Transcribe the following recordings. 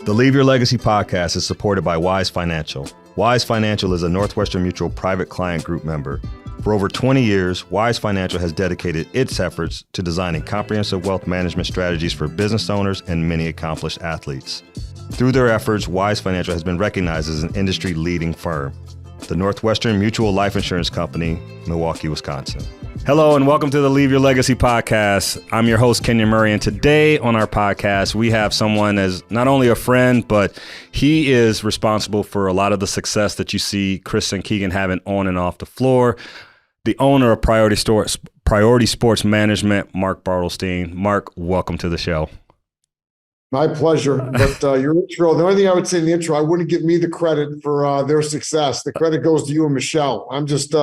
The Leave Your Legacy podcast is supported by Wise Financial. Wise Financial is a Northwestern Mutual private client group member. For over 20 years, Wise Financial has dedicated its efforts to designing comprehensive wealth management strategies for business owners and many accomplished athletes. Through their efforts, Wise Financial has been recognized as an industry-leading firm. The Northwestern Mutual Life Insurance Company, Milwaukee, Wisconsin. Hello and welcome to the Leave Your Legacy podcast. I'm your host, Kenyon Murray, and today on our podcast, we have someone as not only a friend, but he is responsible for a lot of the success that you see Kris and Keegan having on and off the floor. The owner of Priority Sports Management, Mark Bartlestein. Mark, welcome to the show. My pleasure. But your intro, the only thing I would say in the intro, I wouldn't give me the credit for their success. The credit goes to you and Michelle. I'm just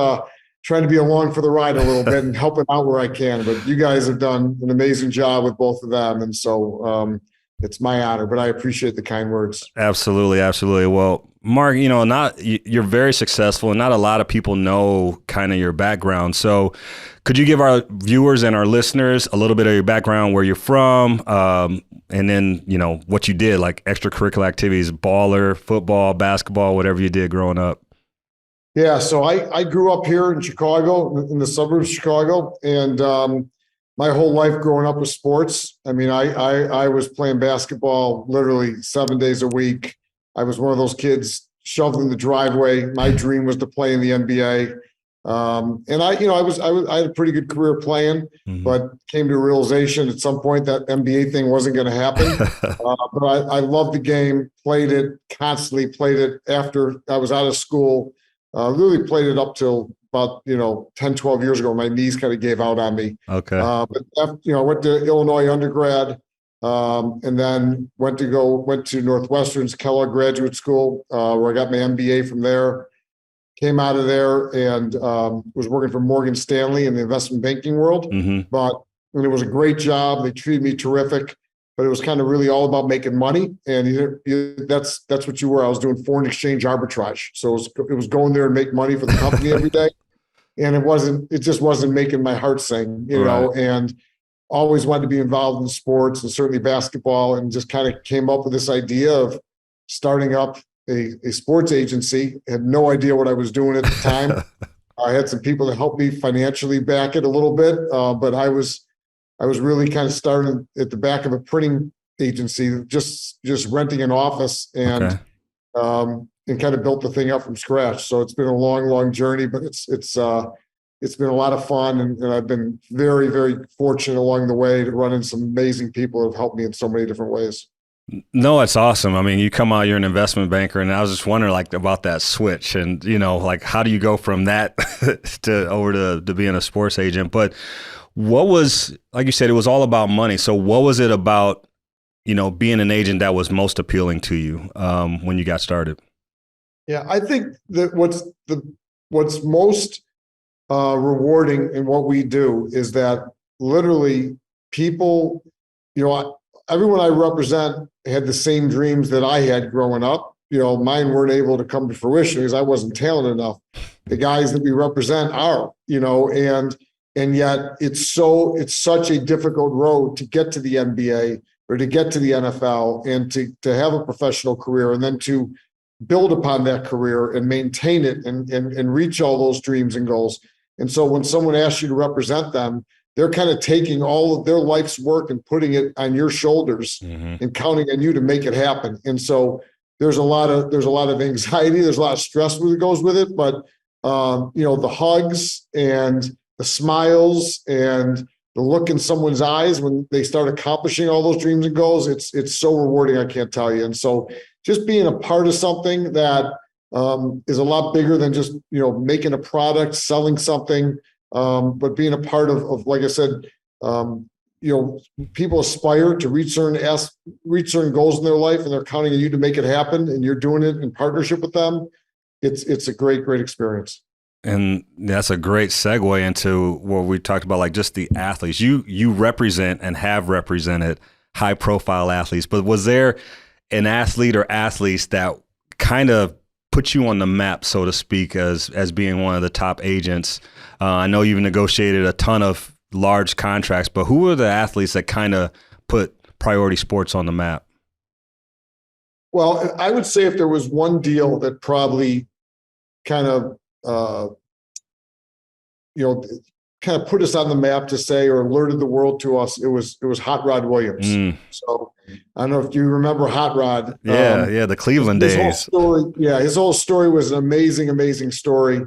trying to be along for the ride a little bit and helping out where I can. But you guys have done an amazing job with both of them. And so it's my honor, but I appreciate the kind words. Absolutely. Absolutely. Well, Mark, you're very successful and not a lot of people know kind of your background. So could you give our viewers and our listeners a little bit of your background, where you're from, and then, what you did, like extracurricular activities, baller, football, basketball, whatever you did growing up? Yeah, so I grew up here in Chicago, in the suburbs of Chicago, and my whole life growing up with sports. I mean, I was playing basketball literally 7 days a week. I was one of those kids shoved in the driveway. My dream was to play in the NBA, and I had a pretty good career playing, but came to a realization at some point that NBA thing wasn't going to happen. But I loved the game, played it constantly, played it after I was out of school. Really played it up till about 10, 12 years ago. My knees kind of gave out on me. Okay. But after, I went to Illinois undergrad, and then went to Northwestern's Kellogg Graduate School, where I got my MBA from there. Came out of there and was working for Morgan Stanley in the investment banking world. But it was a great job. They treated me terrific. But it was kind of really all about making money, and that's what you were. I was doing foreign exchange arbitrage, so it was going there and make money for the company every day, and it just wasn't making my heart sing, know. And always wanted to be involved in sports and certainly basketball, and just kind of came up with this idea of starting up a sports agency. Had no idea what I was doing at the time. I had some people to help me financially back it a little bit, but I was really kind of starting at the back of a printing agency, just renting an office and kind of built the thing up from scratch. So it's been a long, long journey, but it's been a lot of fun, and I've been very, very fortunate along the way to run into some amazing people who have helped me in so many different ways. No, it's awesome. I mean, you come out, you're an investment banker, and I was just wondering about that switch and, how do you go from that over to being a sports agent? But what was, like you said, it was all about money. So what was it about, being an agent that was most appealing to you when you got started? Yeah, I think that what's most rewarding in what we do is that literally people, everyone I represent had the same dreams that I had growing up. Mine weren't able to come to fruition because I wasn't talented enough. The guys that we represent are, and yet it's such a difficult road to get to the NBA or to get to the NFL and to have a professional career, and then to build upon that career and maintain it and reach all those dreams and goals. And so when someone asks you to represent them, they're kind of taking all of their life's work and putting it on your shoulders and counting on you to make it happen. And so there's a lot of anxiety, there's a lot of stress that goes with it, but the hugs and the smiles and the look in someone's eyes when they start accomplishing all those dreams and goals, it's so rewarding, I can't tell you. And so just being a part of something that is a lot bigger than just, making a product, selling something, but being a part of like I said, people aspire to reach certain goals in their life, and they're counting on you to make it happen, and you're doing it in partnership with them. It's a great, great experience. And that's a great segue into what we talked about, like just the athletes. You represent and have represented high profile athletes, but was there an athlete or athletes that kind of put you on the map, so to speak, as being one of the top agents? I know you've negotiated a ton of large contracts, but who are the athletes that kind of put Priority Sports on the map? Well, I would say if there was one deal that probably kind of, you know, kind of put us on the map to say, or alerted the world to us, it was Hot Rod Williams. So I don't know if you remember Hot Rod. Yeah, the Cleveland his days. Whole story, his whole story was an amazing, amazing story.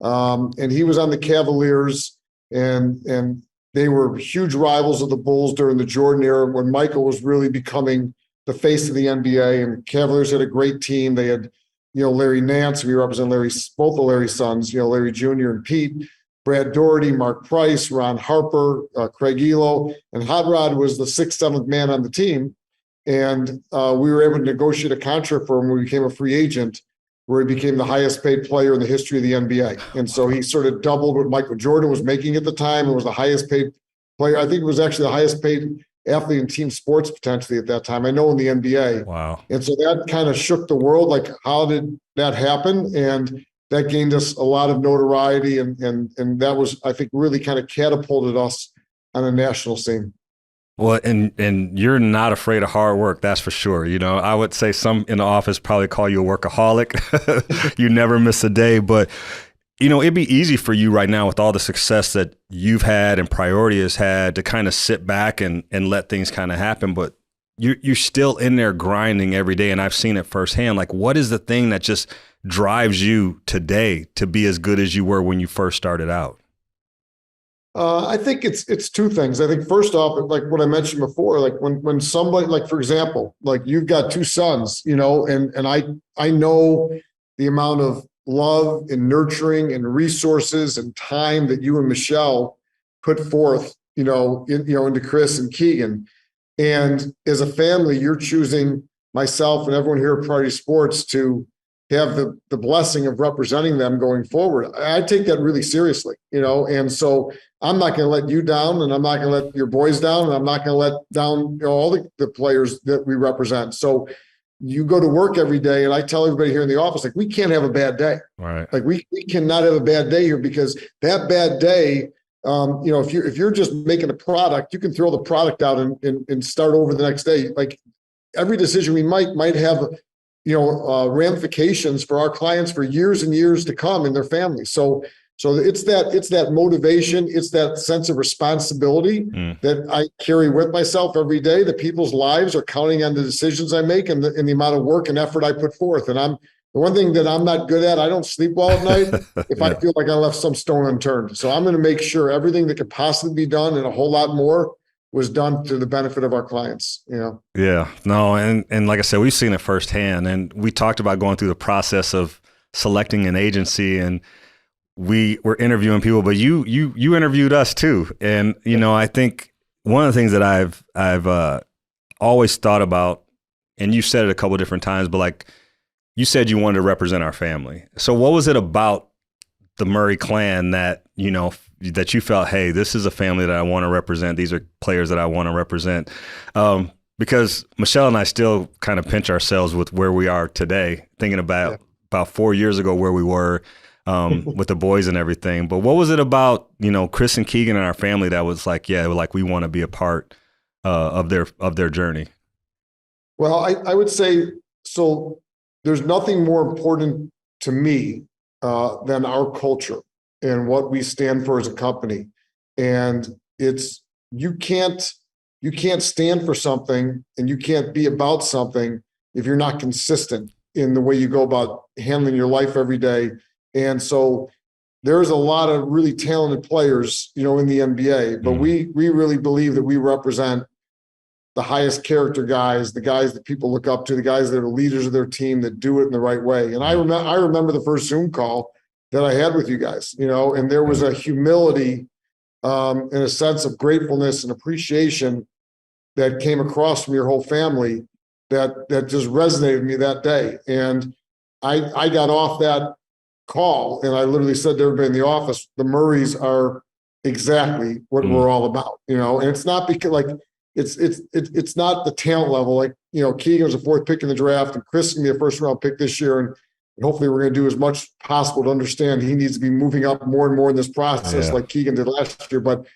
And he was on the Cavaliers, and they were huge rivals of the Bulls during the Jordan era when Michael was really becoming the face of the NBA. And Cavaliers had a great team. They had, Larry Nance. We represent both the Larry sons, Larry Jr. and Pete, Brad Doherty, Mark Price, Ron Harper, Craig Elo, and Hot Rod was the 6th, 7th man on the team. And we were able to negotiate a contract for him when he became a free agent, where he became the highest paid player in the history of the NBA. And so he sort of doubled what Michael Jordan was making at the time and was the highest paid player. I think it was actually the highest paid athlete in team sports potentially at that time, I know, in the NBA. Wow. And so that kind of shook the world. Like, how did that happen? And that gained us a lot of notoriety. And that was, I think, really kind of catapulted us on a national scene. Well, and you're not afraid of hard work, that's for sure. I would say some in the office probably call you a workaholic. You never miss a day. But, it'd be easy for you right now with all the success that you've had and Priority has had to kind of sit back and let things kind of happen. But you're still in there grinding every day. And I've seen it firsthand. Like, what is the thing that just drives you today to be as good as you were when you first started out? I think it's two things. I think first off, like what I mentioned before, like when somebody, like, for example, like you've got 2 sons, and I know the amount of love and nurturing and resources and time that you and Michelle put forth, into Kris and Keegan. And as a family, you're choosing myself and everyone here at Priority Sports to have the blessing of representing them going forward. I take that really seriously, and so I'm not going to let you down, and I'm not going to let your boys down, and I'm not going to let down all the players that we represent. So you go to work every day, and I tell everybody here in the office, like, we can't have a bad day. Right. Like we cannot have a bad day here, because that bad day, if you're just making a product, you can throw the product out and start over the next day. Like, every decision we might have ramifications for our clients for years and years to come in their families. So it's that motivation, it's that sense of responsibility that I carry with myself every day. That people's lives are counting on the decisions I make and the amount of work and effort I put forth. And the one thing that I'm not good at, I don't sleep well at night if I feel like I left some stone unturned. So I'm going to make sure everything that could possibly be done and a whole lot more was done to the benefit of our clients, Yeah, no. And like I said, we've seen it firsthand, and we talked about going through the process of selecting an agency, and we were interviewing people, but you interviewed us too. And, I think one of the things that I've always thought about, and you said it a couple of different times, but like you said, you wanted to represent our family. So what was it about the Murray clan that, that you felt, hey, this is a family that I want to represent. These are players that I want to represent. Because Michelle and I still kind of pinch ourselves with where we are today, thinking about 4 years ago where we were with the boys and everything. But what was it about, Kris and Keegan and our family that was like, we want to be a part of their journey? Well, I would say, so there's nothing more important to me than our culture and what we stand for as a company. And it's, you can't stand for something and you can't be about something if you're not consistent in the way you go about handling your life every day. And so there's a lot of really talented players, in the NBA, but we really believe that we represent the highest character guys, the guys that people look up to, the guys that are leaders of their team that do it in the right way. And I remember the first Zoom call that I had with you guys, and there was a humility and a sense of gratefulness and appreciation that came across from your whole family that just resonated with me that day. And I got off that call and I literally said to everybody in the office, the Murrays are exactly what we're all about, and it's not because like, it's not the talent level. Like, Keegan was a 4th pick in the draft, and Kris is going to be a 1st-round pick this year. And hopefully we're going to do as much possible to understand he needs to be moving up more and more in this process like Keegan did last year. But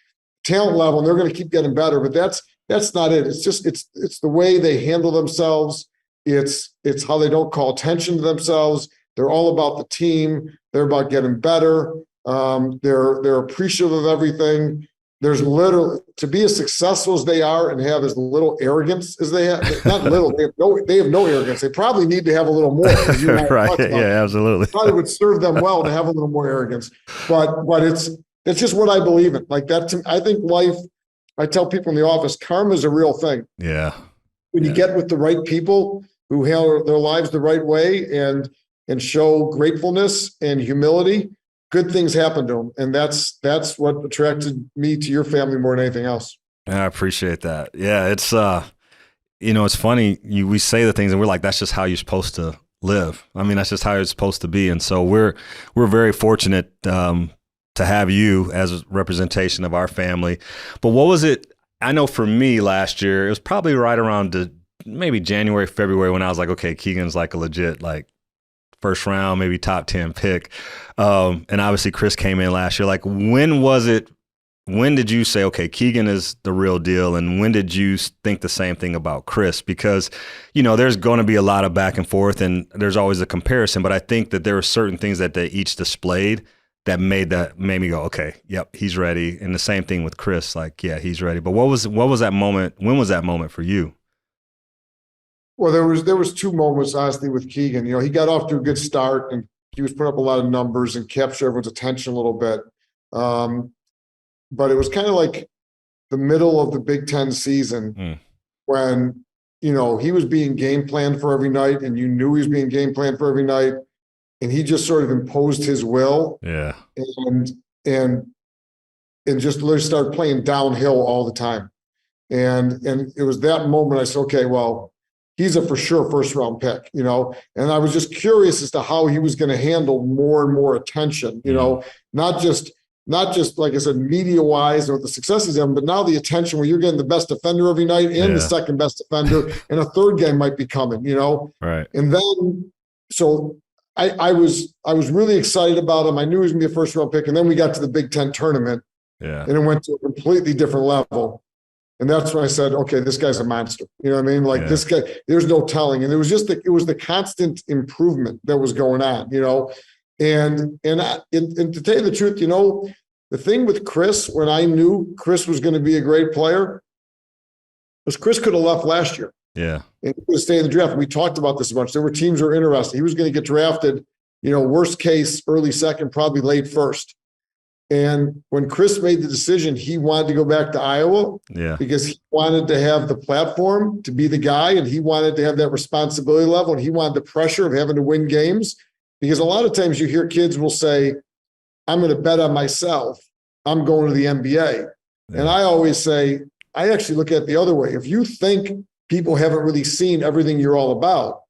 talent level, and they're going to keep getting better. But that's not it. It's just, it's the way they handle themselves. It's how they don't call attention to themselves. They're all about the team. They're about getting better. They're appreciative of everything. There's literally, to be as successful as they are and have as little arrogance as they have, not little, they have no arrogance. They probably need to have a little more. Right. Yeah, absolutely. Probably would serve them well to have a little more arrogance. But it's just what I believe in. Like that, I think life, I tell people in the office, karma is a real thing. Yeah. When you get with the right people who handle their lives the right way and show gratefulness and humility, good things happen to them. And that's what attracted me to your family more than anything else. I appreciate that. Yeah. It's, it's funny. We say the things and we're like, that's just how you're supposed to live. I mean, that's just how it's supposed to be. And so we're very fortunate, to have you as a representation of our family. But what was it? I know for me last year, it was probably right around maybe January, February when I was like, okay, Keegan's like a legit, like, first round, maybe top 10 pick. And obviously Chris came in last year. Like, when did you say, okay, Keegan is the real deal? And when did you think the same thing about Chris? Because, there's going to be a lot of back and forth and there's always a comparison, but I think that there were certain things that they each displayed that made me go, okay, yep, he's ready. And the same thing with Chris, like, yeah, he's ready. But what was that moment? When was that moment for you? Well, there was two moments, honestly, with Keegan. He got off to a good start and he was putting up a lot of numbers and captured everyone's attention a little bit. But it was kind of like the middle of the Big Ten season when, he was being game planned for every night and you knew he was being game planned for every night. And he just sort of imposed his will. Yeah. And just literally started playing downhill all the time. And it was that moment I said, okay, well, he's a for sure first round pick, and I was just curious as to how he was going to handle more and more attention, not just like I said, media wise or the success he's having, but now the attention where you're getting the best defender every night and the second best defender and a third game might be coming, Right. And then, so I was really excited about him. I knew he was going to be a first round pick. And then we got to the Big Ten tournament and it went to a completely different level. And that's when I said, okay, this guy's a monster. You know what I mean? Like this guy, there's no telling. And it was just it was the constant improvement that was going on, And to tell you the truth, the thing with Chris, when I knew Chris was going to be a great player, was Chris could have left last year. Yeah. And he could have stayed in the draft. We talked about this a bunch. There were teams that were interested. He was going to get drafted, worst case, early second, probably late first. And when Chris made the decision, he wanted to go back to Iowa because he wanted to have the platform to be the guy, and he wanted to have that responsibility level, and he wanted the pressure of having to win games. Because a lot of times you hear kids will say, I'm going to bet on myself. I'm going to the NBA. Yeah. And I always say, I actually look at it the other way. If you think people haven't really seen everything you're all about,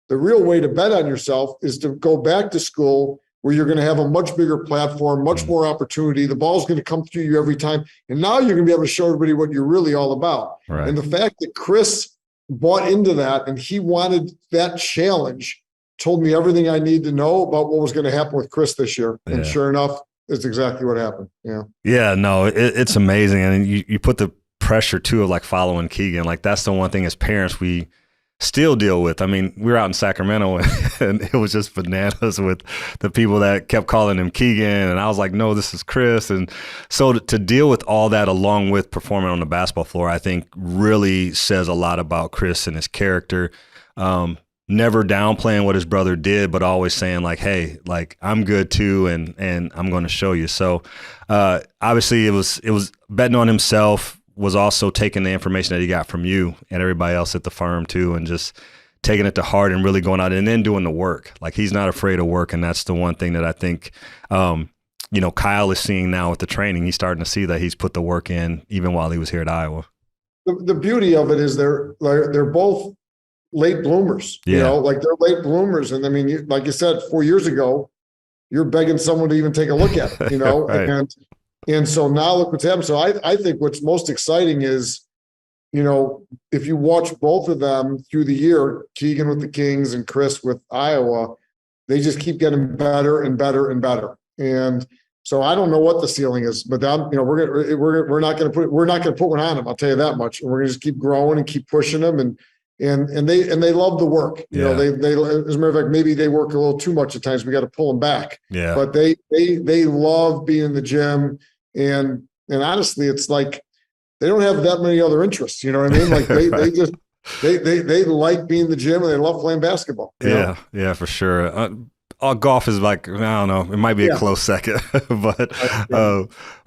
the real way to bet on yourself is to go back to school where you're going to have a much bigger platform, much more opportunity. The ball's going to come through you every time. And now you're going to be able to show everybody what you're really all about. Right. And the fact that Chris bought into that and he wanted that challenge told me everything I need to know about what was going to happen with Chris this year. And sure enough, it's exactly what happened. Yeah. Yeah, no, it's amazing. And you put the pressure too of like following Keegan. Like that's the one thing as parents we still deal with. I mean, we were out in Sacramento and it was just bananas with the people that kept calling him Keegan. And I was like, no, this is Chris. And so to deal with all that along with performing on the basketball floor, I think really says a lot about Chris and his character. Never downplaying what his brother did, but always saying like, hey, like I'm good too. And I'm going to show you. So obviously it was betting on himself, was also taking the information that he got from you and everybody else at the firm too, and just taking it to heart and really going out and then doing the work. Like he's not afraid of work. And that's the one thing that I think, Kyle is seeing now with the training. He's starting to see that he's put the work in even while he was here at Iowa. The beauty of it is they're both late bloomers, like they're late bloomers. And I mean, like you said, 4 years ago, you're begging someone to even take a look at it, right. And so now look what's happened. So I think what's most exciting is, if you watch both of them through the year, Keegan with the Kings and Chris with Iowa, they just keep getting better and better and better. And so I don't know what the ceiling is, but we're not going to put one on them. I'll tell you that much. And we're going to just keep growing and keep pushing them. And and they love the work. You know, they as a matter of fact, maybe they work a little too much at times. We got to pull them back. Yeah. But they love being in the gym, and honestly, it's like they don't have that many other interests. You know what I mean? Like they right. just they like being in the gym, and they love playing basketball. Yeah, for sure. Golf is like, I don't know, it might be a close second, but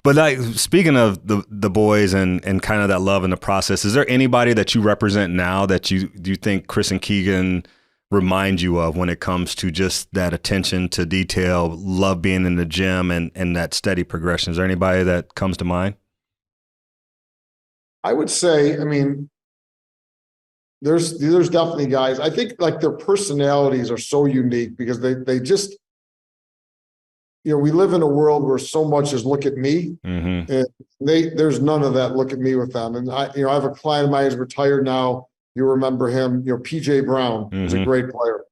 like, speaking of the boys and kind of that love in the process, is there anybody that you represent now that you think Kris and Keegan remind you of when it comes to just that attention to detail, love being in the gym, and that steady progression? Is there anybody that comes to mind? I would say, I mean, there's definitely guys. I think like their personalities are so unique because they just, you know, we live in a world where so much is look at me, and there's none of that look at me with them. And I have a client of mine who's retired now. You remember him, PJ Brown. He's a great player.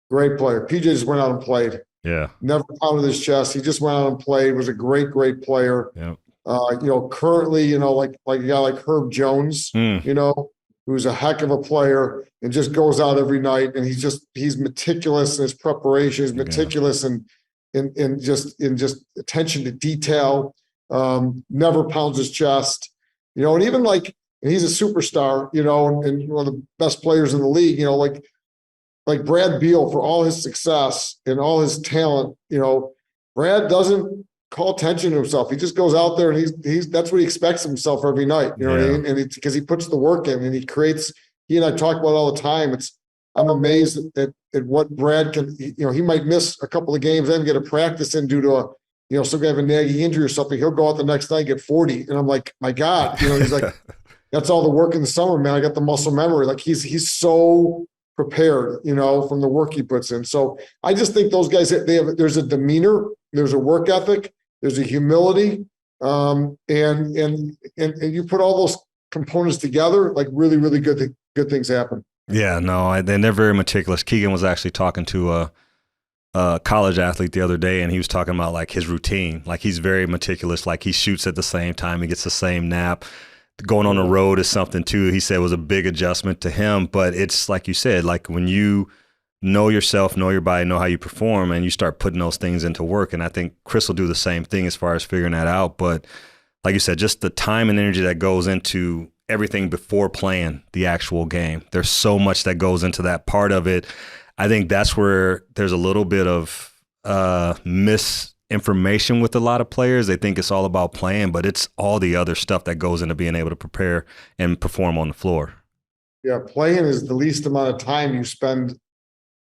PJ just went out and played. Yeah. Never pounded his chest. He just went out and played, was a great player. Yeah. Currently, like a guy like Herb Jones, who's a heck of a player and just goes out every night, and he's meticulous in his preparation. He's meticulous in just attention to detail. Never pounds his chest, and even and he's a superstar, and one of the best players in the league, like Brad Beal, for all his success and all his talent, Brad doesn't call attention to himself. He just goes out there and he's that's what he expects of himself every night. You know what I mean? And because he puts the work in and he and I talk about it all the time. I'm amazed at what Brad can, he might miss a couple of games and get a practice in due to some kind of a nagging injury or something. He'll go out the next night and get 40. And I'm like, my God, he's like, that's all the work in the summer, man. I got the muscle memory. Like he's so prepared, from the work he puts in. So I just think those guys, there's a demeanor, there's a work ethic, there's a humility, and you put all those components together, like really, really good things happen. Yeah, no, and they're very meticulous. Keegan was actually talking to a college athlete the other day, and he was talking about like his routine. Like he's very meticulous. Like he shoots at the same time, he gets the same nap. Going on the road is something too. He said was a big adjustment to him, but it's like you said, like when you know yourself, know your body, know how you perform, and you start putting those things into work. And I think Kris will do the same thing as far as figuring that out. But like you said, just the time and energy that goes into everything before playing the actual game. There's so much that goes into that part of it. I think that's where there's a little bit of misinformation with a lot of players. They think it's all about playing, but it's all the other stuff that goes into being able to prepare and perform on the floor. Yeah, playing is the least amount of time you spend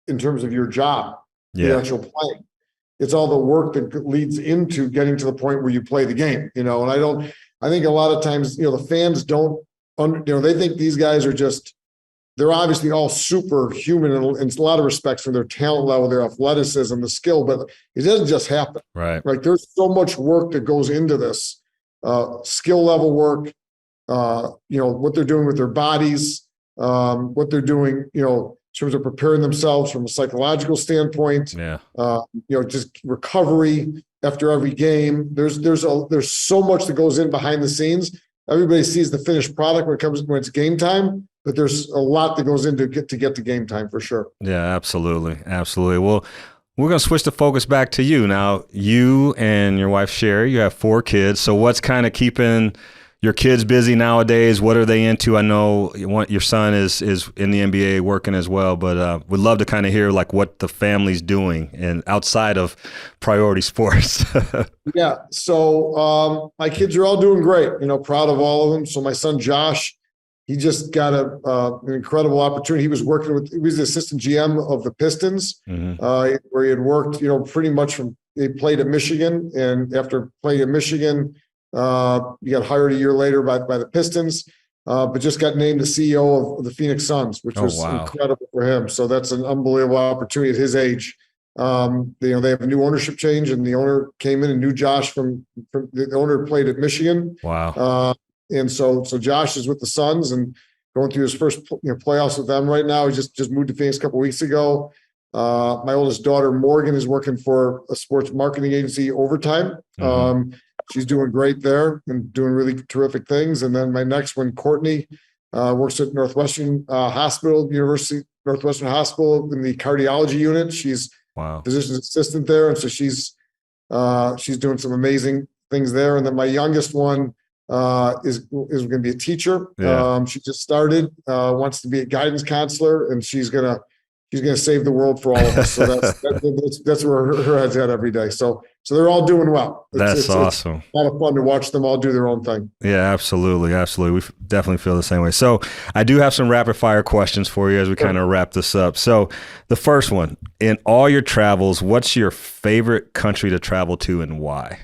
in terms of your job, the actual playing. It's all the work that leads into getting to the point where you play the game, and I think a lot of times, the fans don't, they think these guys are they're obviously all superhuman in a lot of respects for their talent level, their athleticism, the skill, but it doesn't just happen. Right. Like there's so much work that goes into this, skill level work, what they're doing with their bodies, what they're doing, in terms of preparing themselves from a psychological standpoint, just recovery after every game. There's so much that goes in behind the scenes. Everybody sees the finished product when it's game time, but there's a lot that goes into get to game time for sure. Yeah, absolutely. Well, we're going to switch the focus back to you now. You and your wife Sherry, you have 4 kids. So what's kind of keeping your kids busy nowadays? What are they into? I know your son is in the NBA working as well, but we'd love to kind of hear like what the family's doing and outside of priority sports. Yeah. So my kids are all doing great, proud of all of them. So my son, Josh, he just got an incredible opportunity. He was the assistant GM of the Pistons, where he had worked, pretty much he played at Michigan, and after playing at Michigan, he got hired a year later by the Pistons, but just got named the CEO of the Phoenix Suns, which was incredible for him. So that's an unbelievable opportunity at his age. They have a new ownership change, and the owner came in and knew Josh from the owner played at Michigan. Wow. And so Josh is with the Suns and going through his first playoffs with them right now. He just moved to Phoenix a couple of weeks ago. My oldest daughter, Morgan, is working for a sports marketing agency, Overtime. She's doing great there and doing really terrific things. And then my next one, Courtney, works at Northwestern Hospital, Northwestern Hospital in the cardiology unit. She's physician's assistant there. And so she's doing some amazing things there. And then my youngest one is going to be a teacher. Yeah. She just started, wants to be a guidance counselor, and she's going to save the world for all of us. So that's where her head's at every day. So they're all doing well. That's awesome. It's a lot of fun to watch them all do their own thing. Yeah, absolutely. We definitely feel the same way. So I do have some rapid fire questions for you as we kind of wrap this up. So the first one, in all your travels, what's your favorite country to travel to and why?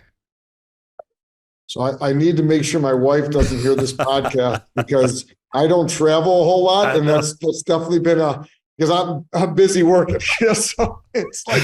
So I need to make sure my wife doesn't hear this podcast because I don't travel a whole lot. And that's definitely been because I'm busy working. So it's like,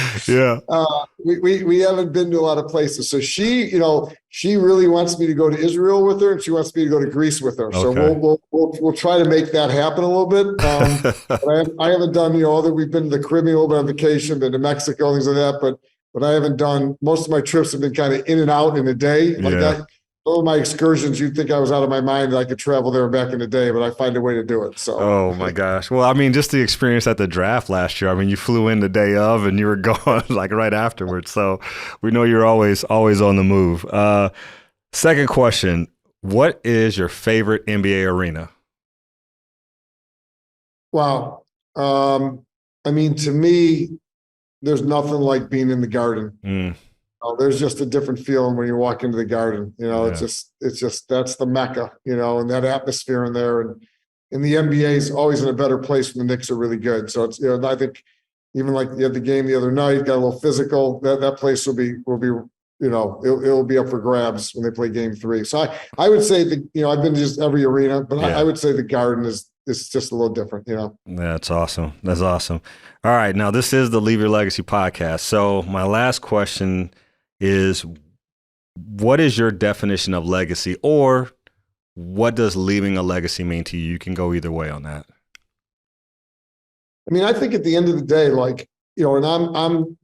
we haven't been to a lot of places. So she really wants me to go to Israel with her, and she wants me to go to Greece with her. Okay. So we'll try to make that happen a little bit. But I haven't done, other, we've been to the Caribbean a little bit on vacation, been to Mexico, things like that. But I haven't done, most of my trips have been kind of in and out in a day like that. All of my excursions, you'd think I was out of my mind that I could travel there back in the day, but I find a way to do it. So. Oh my gosh. Well, I mean, just the experience at the draft last year. I mean, you flew in the day of and you were gone like right afterwards. So we know you're always on the move. Second question, what is your favorite NBA arena? Wow. I mean, to me, there's nothing like being in the Garden. There's just a different feeling when you walk into the Garden. It's just that's the Mecca, and that atmosphere in there. And the NBA is always in a better place when the Knicks are really good. So it's, I think even like you had the game the other night, got a little physical. That place will be it'll be up for grabs when they play Game 3. So I would say that I've been to just every arena, but I would say the Garden is just a little different. That's awesome. That's awesome. All right, now this is the Leave Your Legacy podcast. So my last question is, what is your definition of legacy, or what does leaving a legacy mean to you? You can go either way on that. I mean, I think at the end of the day, and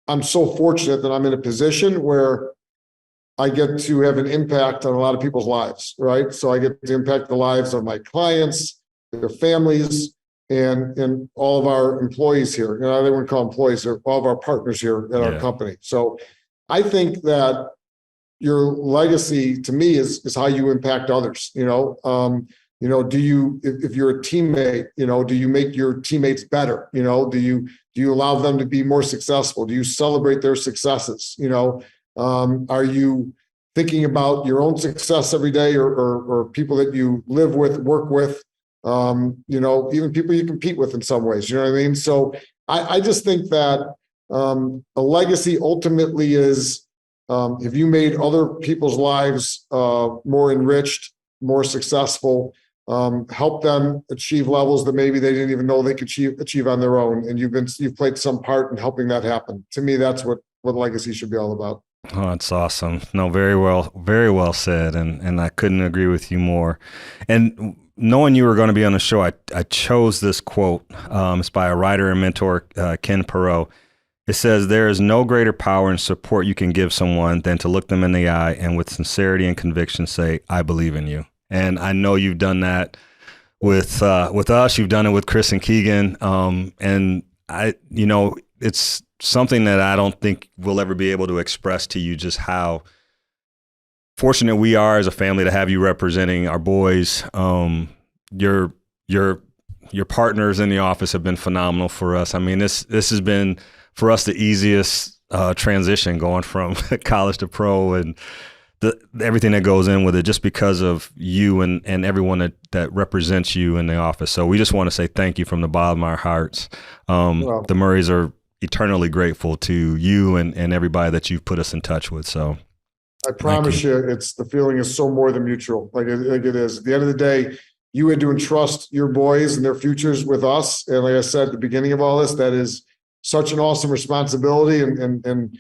I'm so fortunate that I'm in a position where I get to have an impact on a lot of people's lives, right? So I get to impact the lives of my clients, their families, and all of our employees here. I don't want to call employees, or all of our partners here at our company. So I think that your legacy to me is how you impact others. Do you, if you're a teammate, do you make your teammates better? Do you allow them to be more successful? Do you celebrate their successes? Are you thinking about your own success every day, or people that you live with, work with? Even people you compete with in some ways, you know what I mean? So I just think that a legacy ultimately is, if you made other people's lives more enriched, more successful, help them achieve levels that maybe they didn't even know they could achieve on their own, and you've played some part in helping that happen. To me, that's what legacy should be all about. Oh, that's awesome. No, very well said, and I couldn't agree with you more. And knowing you were going to be on the show, I chose this quote. It's by a writer and mentor, Ken Perot. It says, "There is no greater power and support you can give someone than to look them in the eye and with sincerity and conviction say, 'I believe in you.'" And I know you've done that with us. You've done it with Kris and Keegan. And it's something that I don't think we'll ever be able to express to you just how fortunate we are as a family to have you representing our boys. Your partners in the office have been phenomenal for us. I mean, this has been for us the easiest transition going from college to pro, and everything that goes in with it, just because of you and everyone that represents you in the office. So we just want to say thank you from the bottom of our hearts. The Murrays are eternally grateful to you and everybody that you've put us in touch with. So I promise you, it's the feeling is so more than mutual. Like it is. At the end of the day, you had to entrust your boys and their futures with us. And like I said at the beginning of all this, that is such an awesome responsibility. And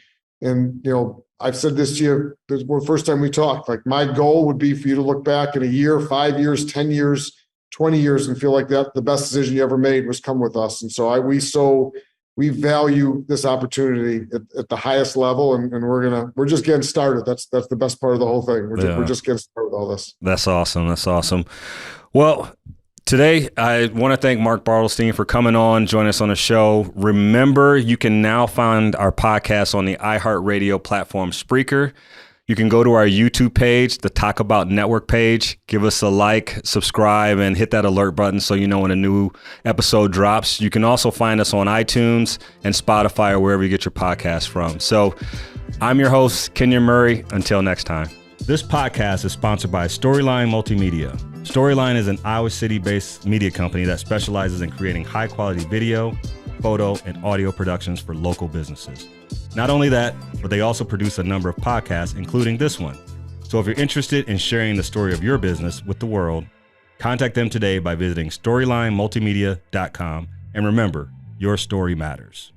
I've said this to you the first time we talked. Like, my goal would be for you to look back in a year, 5 years, 10 years, 20 years, and feel like that the best decision you ever made was come with us. And so we value this opportunity at the highest level, and we're just getting started. That's the best part of the whole thing. We're just getting started with all this. That's awesome. Well, today, I want to thank Mark Bartlestein for coming on, joining us on the show. Remember, you can now find our podcast on the iHeartRadio platform Spreaker. You can go to our YouTube page, the Talk About Network page, give us a like, subscribe, and hit that alert button so you know when a new episode drops. You can also find us on iTunes and Spotify or wherever you get your podcasts from. So I'm your host, Kenyon Murray. Until next time. This podcast is sponsored by Storyline Multimedia. Storyline is an Iowa City-based media company that specializes in creating high-quality video, photo, and audio productions for local businesses. Not only that, but they also produce a number of podcasts, including this one. So if you're interested in sharing the story of your business with the world, contact them today by visiting StorylineMultimedia.com. And remember, your story matters.